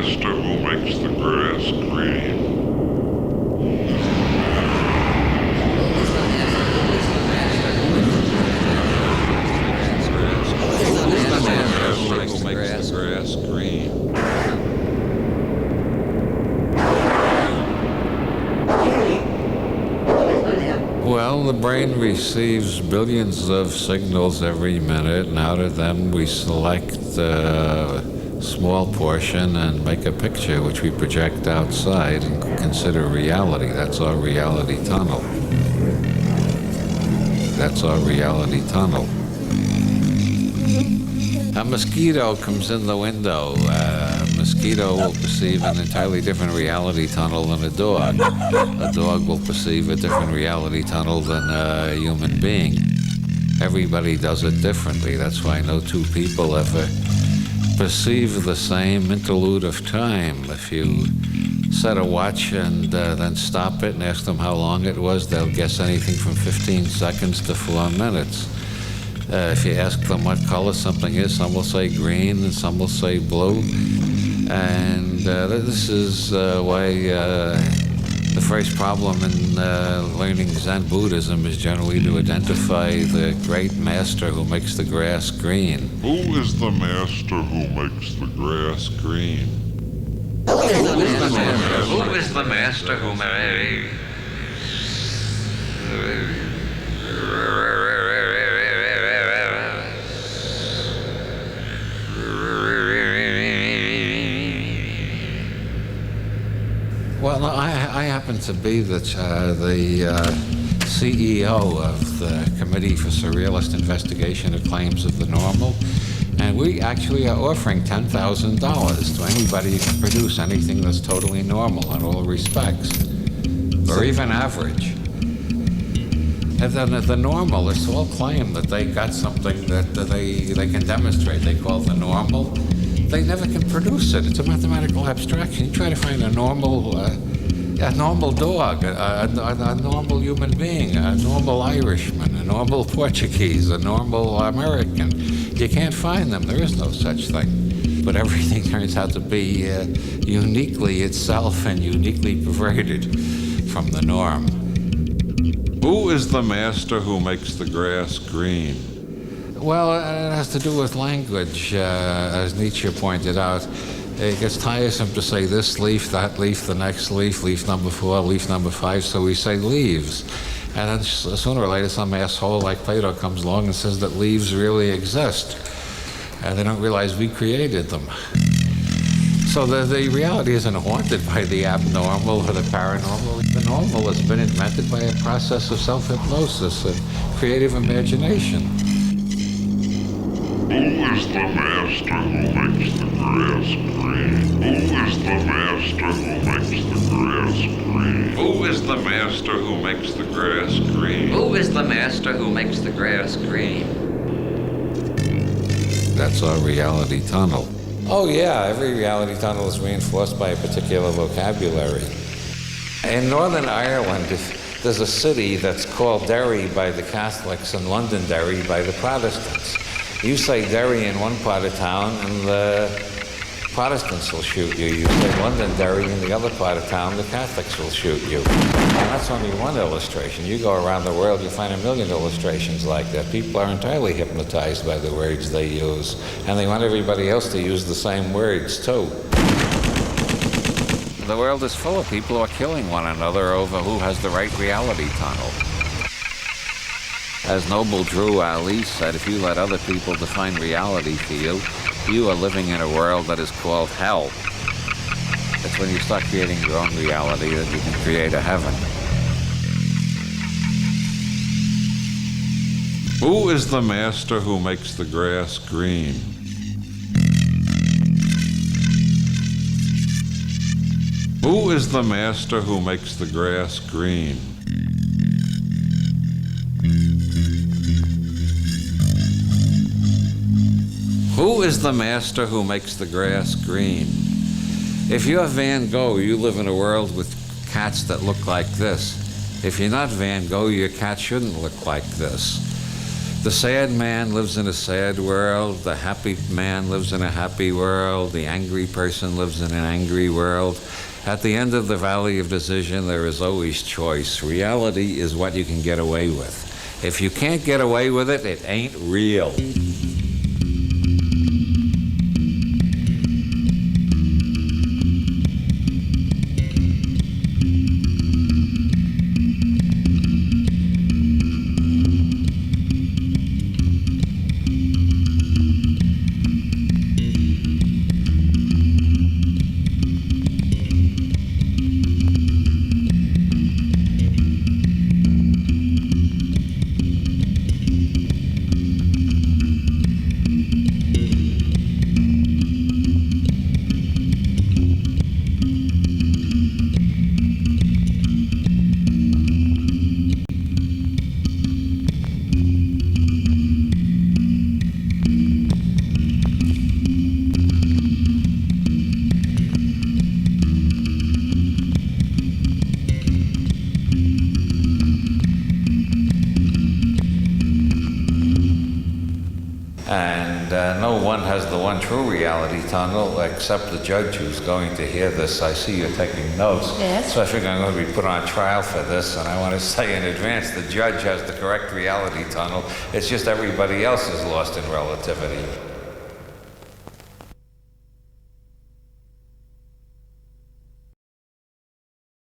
master who makes the grass green? Well, the brain receives billions of signals every minute, and out of them we select a small portion and make a picture which we project outside and consider reality. That's our reality tunnel. That's our reality tunnel. A mosquito comes in the window. A mosquito will perceive an entirely different reality tunnel than a dog. A dog will perceive a different reality tunnel than a human being. Everybody does it differently. That's why no two people ever perceive the same interlude of time. If you set a watch and then stop it and ask them how long it was, they'll guess anything from 15 seconds to 4 minutes. If you ask them what color something is, some will say green and some will say blue. And this is why the first problem in learning Zen Buddhism is generally to identify the great master who makes the grass green. Who is the master who makes the grass green? Who is the master who makes... Well, I happen to be the CEO of the Committee for Surrealist Investigation of Claims of the Normal, and we actually are offering $10,000 to anybody who can produce anything that's totally normal in all respects, or even average. And then the normalists all claim that they got something that they can demonstrate. They call the normal. They never can produce it. It's a mathematical abstraction. You try to find a normal dog, a normal human being, a normal Irishman, a normal Portuguese, a normal American. You can't find them. There is no such thing. But everything turns out to be uniquely itself and uniquely perverted from the norm. Who is the master who makes the grass green? Well, it has to do with language, as Nietzsche pointed out. It gets tiresome to say this leaf, that leaf, the next leaf, leaf number 4, leaf number 5, so we say leaves. And then sooner or later some asshole like Plato comes along and says that leaves really exist. And they don't realize we created them. So the reality isn't haunted by the abnormal or the paranormal. The normal has been invented by a process of self-hypnosis, of creative imagination. Who is the master who makes the grass green? Who is the master who makes the grass green? Who is the master who makes the grass green? Who is the master who makes the grass green? That's our reality tunnel. Oh yeah, every reality tunnel is reinforced by a particular vocabulary. In Northern Ireland, there's a city that's called Derry by the Catholics and Londonderry by the Protestants. You say Derry in one part of town and the Protestants will shoot you. You say Londonderry in the other part of town, the Catholics will shoot you. And that's only one illustration. You go around the world, you find 1 million illustrations like that. People are entirely hypnotized by the words they use, and they want everybody else to use the same words too. The world is full of people who are killing one another over who has the right reality tunnel. As noble Drew Ali said, if you let other people define reality for you, you are living in a world that is called hell. It's when you start creating your own reality that you can create a heaven. Who is the master who makes the grass green? Who is the master who makes the grass green? Who is the master who makes the grass green? If you're Van Gogh, you live in a world with cats that look like this. If you're not Van Gogh, your cat shouldn't look like this. The sad man lives in a sad world. The happy man lives in a happy world. The angry person lives in an angry world. At the end of the valley of decision, there is always choice. Reality is what you can get away with. If you can't get away with it, it ain't real. No one has the one true reality tunnel except the judge who's going to hear this. I see you're taking notes. Yes. So I figure I'm going to be put on trial for this, and I want to say in advance the judge has the correct reality tunnel. It's just everybody else is lost in relativity.